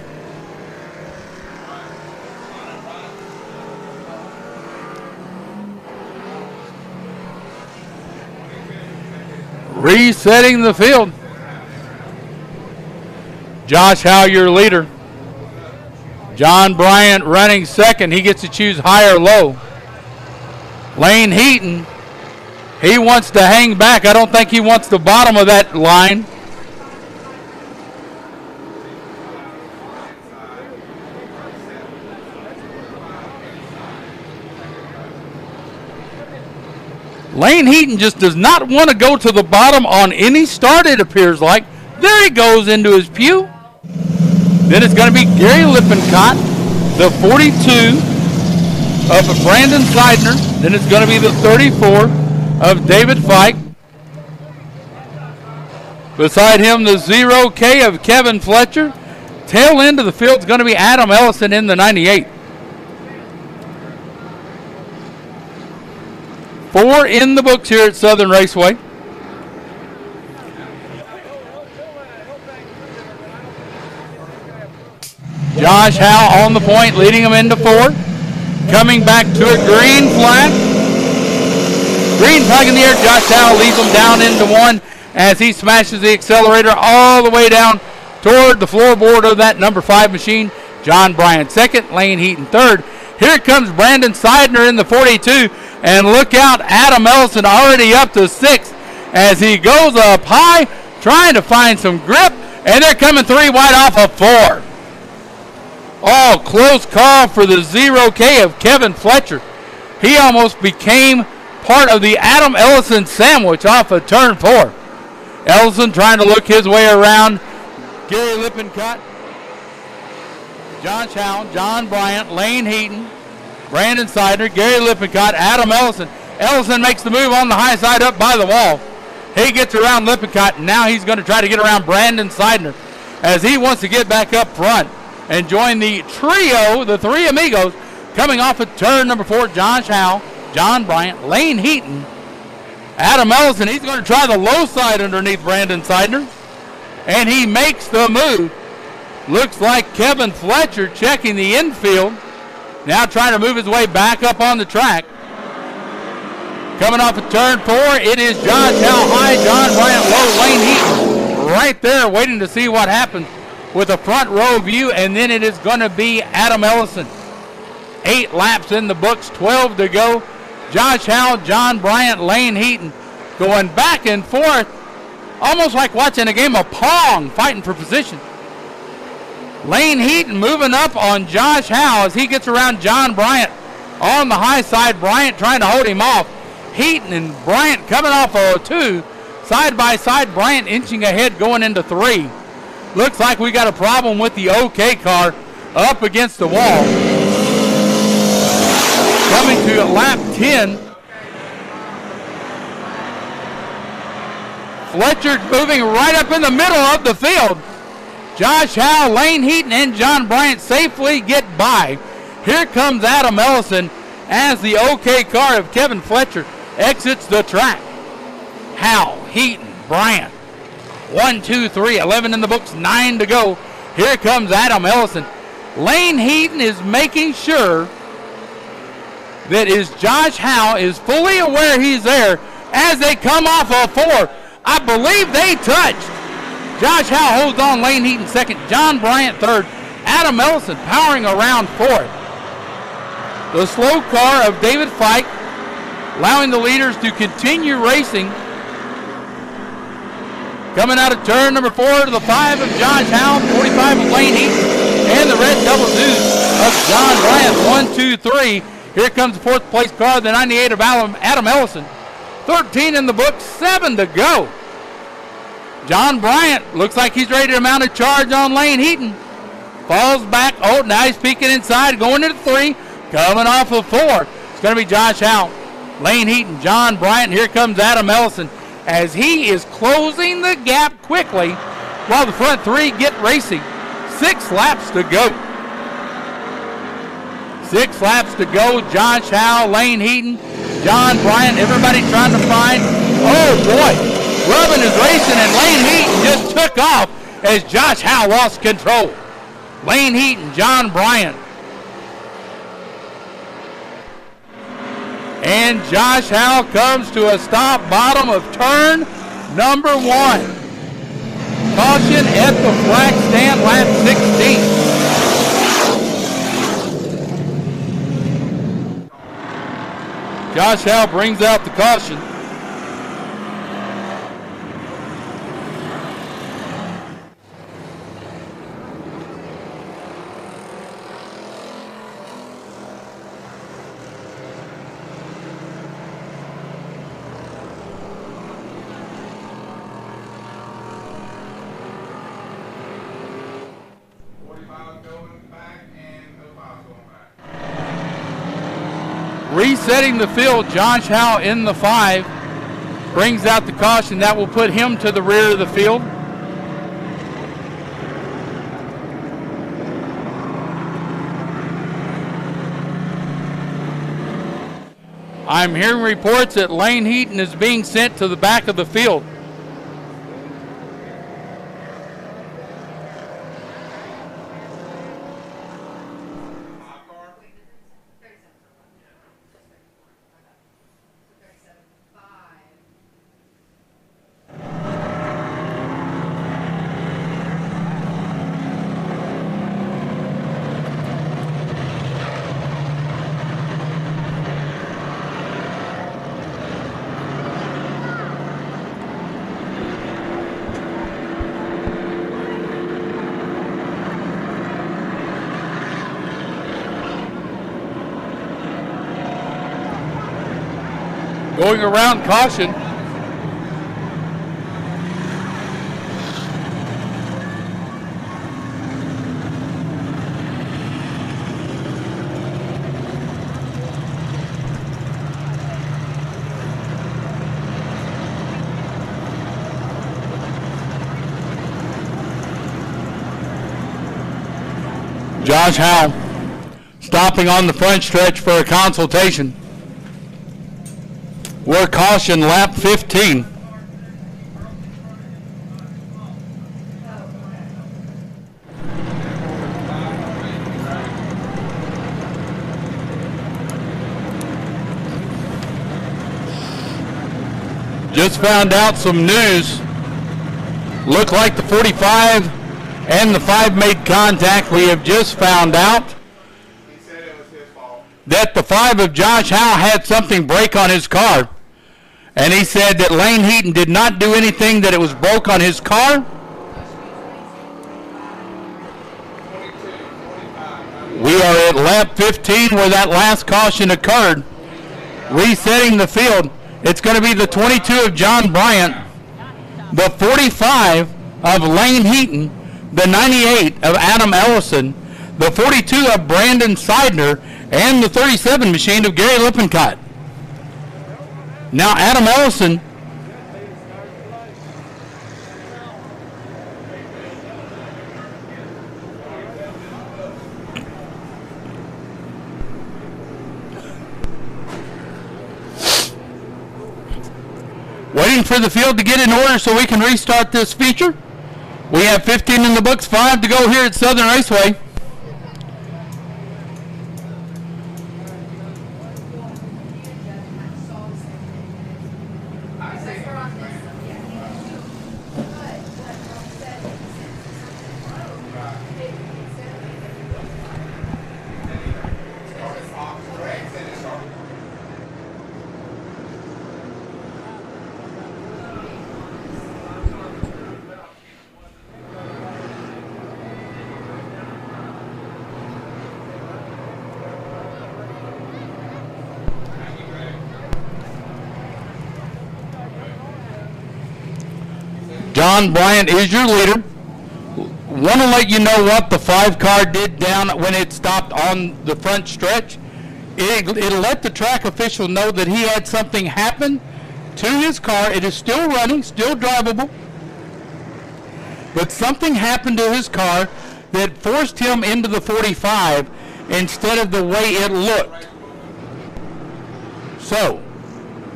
Resetting the field. Josh Howe, your leader. John Bryant running second. He gets to choose high or low. Lane Heaton, he wants to hang back. I don't think he wants the bottom of that line. Lane Heaton just does not want to go to the bottom on any start, it appears like. There he goes into his pew. Then it's going to be Gary Lippincott, the 42 of Brandon Seidner. Then it's going to be the 34 of David Fike. Beside him, the 0K of Kevin Fletcher. Tail end of the field is going to be Adam Ellison in the 98. 4 in the books here at Southern Raceway. Josh Howe on the point, leading him into 4. Coming back to a green flag. Green flag in the air. Josh Howe leads him down into 1 as he smashes the accelerator all the way down toward the floorboard of that number 5 machine. John Bryant second, Lane Heaton third. Here comes Brandon Seidner in the 42. And look out, Adam Ellison already up to 6 as he goes up high, trying to find some grip. And they're coming 3 wide off of 4. Oh, close call for the 0K of Kevin Fletcher. He almost became part of the Adam Ellison sandwich off of turn 4. Ellison trying to look his way around. Gary Lippincott, Josh Howe, John Bryant, Lane Heaton, Brandon Seidner, Gary Lippincott, Adam Ellison. Ellison makes the move on the high side up by the wall. He gets around Lippincott, and now he's going to try to get around Brandon Seidner as he wants to get back up front and join the trio, the 3 amigos, coming off of turn number 4, Josh Howe, John Bryant, Lane Heaton, Adam Ellison. He's going to try the low side underneath Brandon Seidner, and he makes the move. Looks like Kevin Fletcher checking the infield. Now trying to move his way back up on the track. Coming off of turn 4, it is Josh Howe high, John Bryant low, Lane Heaton right there waiting to see what happens with a front row view, and then it is going to be Adam Ellison. 8 laps in the books, 12 to go. Josh Howe, John Bryant, Lane Heaton going back and forth, almost like watching a game of Pong, fighting for position. Lane Heaton moving up on Josh Howe as he gets around John Bryant on the high side. Bryant trying to hold him off. Heaton and Bryant coming off of 2. Side by side, Bryant inching ahead going into 3. Looks like we got a problem with the OK car up against the wall. Coming to lap 10. Fletcher moving right up in the middle of the field. Josh Howe, Lane Heaton, and John Bryant safely get by. Here comes Adam Ellison as the OK car of Kevin Fletcher exits the track. Howe, Heaton, Bryant. 1, 2, 3, 11 in the books, 9 to go. Here comes Adam Ellison. Lane Heaton is making sure that Josh Howe is fully aware he's there as they come off of 4. I believe they touched. Josh Howe holds on, Lane Heaton second, John Bryant third, Adam Ellison powering around 4th. The slow car of David Fike allowing the leaders to continue racing. Coming out of turn number 4 to the 5 of Josh Howe, 45 of Lane Heaton, and the red double deuce of John Bryant. 1, 2, 3. Here comes the 4th place car, the 98 of Adam Ellison. 13 in the book, 7 to go. John Bryant looks like he's ready to mount a charge on Lane Heaton. Falls back. Oh, now he's peeking inside, going to the 3, coming off of 4. It's going to be Josh Howe, Lane Heaton, John Bryant. Here comes Adam Ellison as he is closing the gap quickly while the front 3 get racing. 6 laps to go. 6 laps to go. Josh Howe, Lane Heaton, John Bryant, everybody trying to find. Oh, boy. Rubbin is racing, and Lane Heaton just took off as Josh Howe lost control. Lane Heaton, John Bryant. And Josh Howe comes to a stop bottom of turn number 1. Caution at the flag stand, lap 16. Josh Howe brings out the caution. Resetting the field, Josh Howe in the 5 brings out the caution. That will put him to the rear of the field. I'm hearing reports that Lane Heaton is being sent to the back of the field. Going around caution. Josh Howe stopping on the front stretch for a consultation. We're caution lap 15. Just found out some news. Looked like the 45 and the 5 made contact. We have just found out that the 5 of Josh Howe had something break on his car. And he said that Lane Heaton did not do anything, that it was broke on his car. We are at lap 15 where that last caution occurred. Resetting the field. It's going to be the 22 of John Bryant, the 45 of Lane Heaton, the 98 of Adam Ellison, the 42 of Brandon Seidner, and the 37 machine of Gary Lippincott. Now Adam Ellison waiting for the field to get in order so we can restart this feature. We have 15 in the books, 5 to go here at Southern Raceway. John Bryant is your leader. Want to let you know what the 5 car did down when it stopped on the front stretch. It let the track official know that he had something happen to his car. It is still running, still drivable, but something happened to his car that forced him into the 45 instead of the way it looked. So,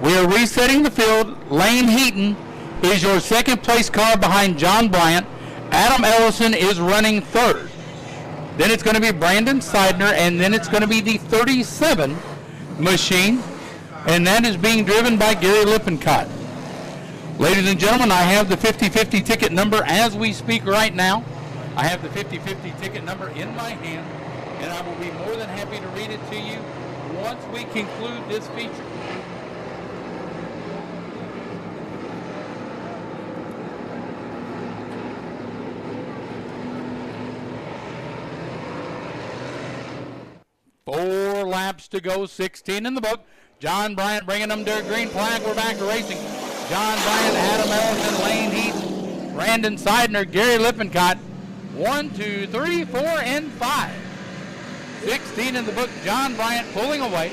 we are resetting the field. Lane Heaton is your second place car behind John Bryant. Adam Ellison is running third. Then it's going to be Brandon Seidner, and then it's going to be the 37 machine, and that is being driven by Gary Lippincott. Ladies and gentlemen, I have the 50-50 ticket number as we speak right now. I have the 50-50 ticket number in my hand, and I will be more than happy to read it to you once we conclude this feature. Four laps to go, 16 in the book. John Bryant bringing them to a green flag. We're back to racing. John Bryant, Adam Ellison, Lane Heaton, Brandon Seidner, Gary Lippincott. 1, 2, 3, 4, and 5. 16 in the book. John Bryant pulling away.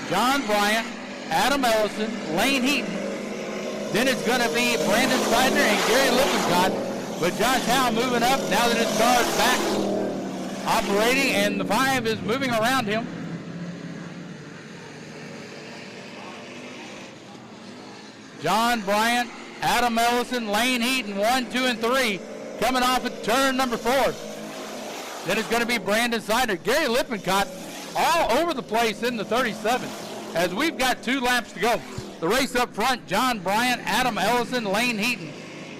John Bryant, Adam Ellison, Lane Heaton. Then it's going to be Brandon Seidner and Gary Lippincott. But Josh Howe moving up now that his car is back operating, and the 5 is moving around him. John Bryant, Adam Ellison, Lane Heaton, 1, 2, and 3, coming off at turn number 4. Then it's going to be Brandon Seidner. Gary Lippincott all over the place in the 37 as we've got 2 laps to go. The race up front, John Bryant, Adam Ellison, Lane Heaton,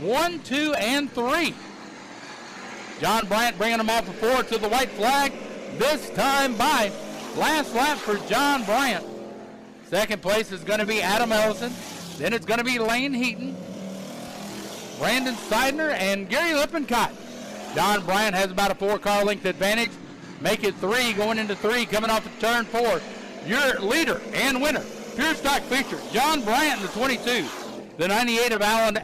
1, 2, and 3. John Bryant bringing them off of 4 to the white flag, this time by. Last lap for John Bryant. Second place is going to be Adam Ellison. Then it's going to be Lane Heaton, Brandon Seidner, and Gary Lippincott. John Bryant has about a 4-car length advantage. Make it 3 going into 3, coming off of turn 4. Your leader and winner, pure stock feature, John Bryant in the 22. The 98 of Adam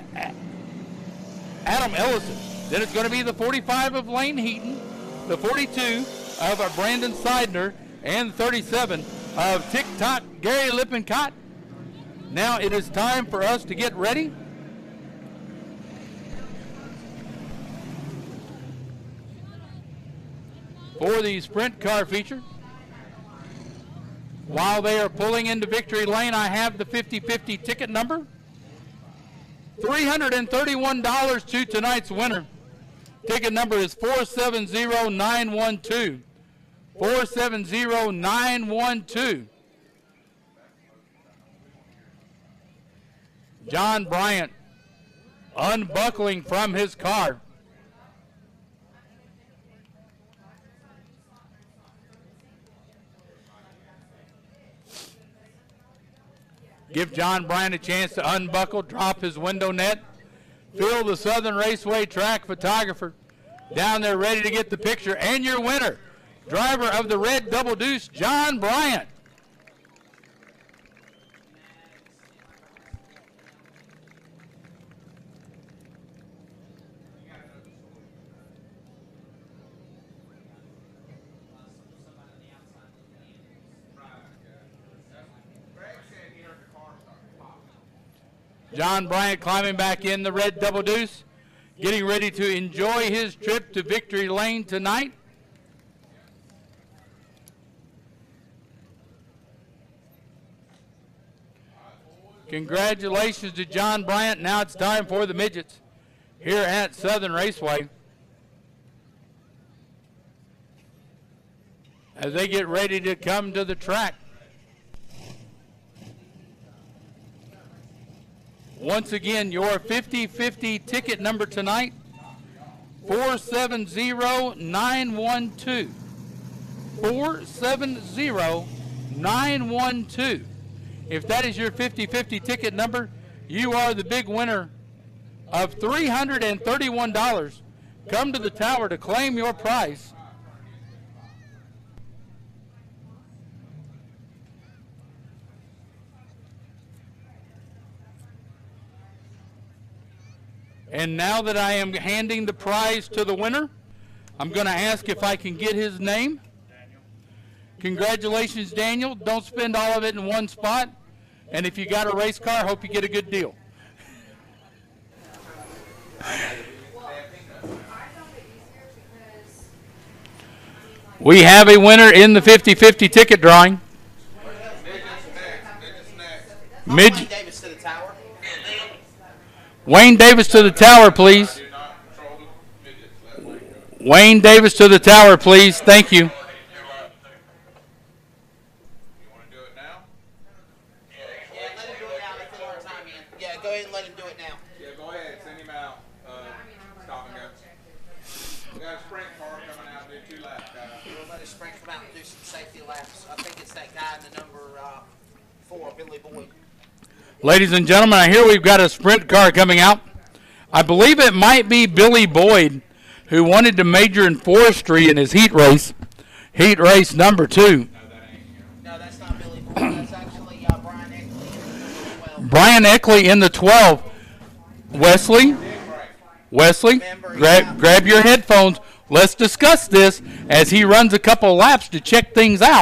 Ellison. Then it's going to be the 45 of Lane Heaton, the 42 of Brandon Seidner, and the 37 of TikTok Gary Lippincott. Now it is time for us to get ready for the sprint car feature. While they are pulling into victory lane, I have the 50-50 ticket number. $331 to tonight's winner. Ticket number is 470912. 470912. John Bryant unbuckling from his car. Give John Bryant a chance to unbuckle, drop his window net. Phil, the Southern Raceway track photographer, down there ready to get the picture. And your winner, driver of the red double deuce, John Bryant. John Bryant climbing back in the red double deuce, getting ready to enjoy his trip to victory lane tonight. Congratulations to John Bryant. Now it's time for the midgets here at Southern Raceway as they get ready to come to the track. Once again, your 50-50 ticket number tonight, 470912. 470912. If that is your 50-50 ticket number, you are the big winner of $331. Come to the tower to claim your prize. And now that I am handing the prize to the winner, I'm going to ask if I can get his name. Congratulations, Daniel. Don't spend all of it in one spot. And if you got a race car, hope you get a good deal. We have a winner in the 50-50 ticket drawing. Wayne Davis to the tower. Wayne Davis to the tower, please. Wayne Davis to the tower, please. Thank you. Yeah, go ahead and let him do it now. Yeah, go ahead. Send him out. Stop and go. We got a sprint car coming out and do 2 laps, guys. We'll let his sprint come out and do some safety laps. I think it's that guy in the number 4, Billy Boyd. Ladies and gentlemen, I hear we've got a sprint car coming out. I believe it might be Billy Boyd, who wanted to major in forestry in his heat race number 2. No, that's not Billy Boyd. That's actually Brian Eckley. Brian Eckley in the 12. Wesley, grab your headphones. Let's discuss this as he runs a couple laps to check things out.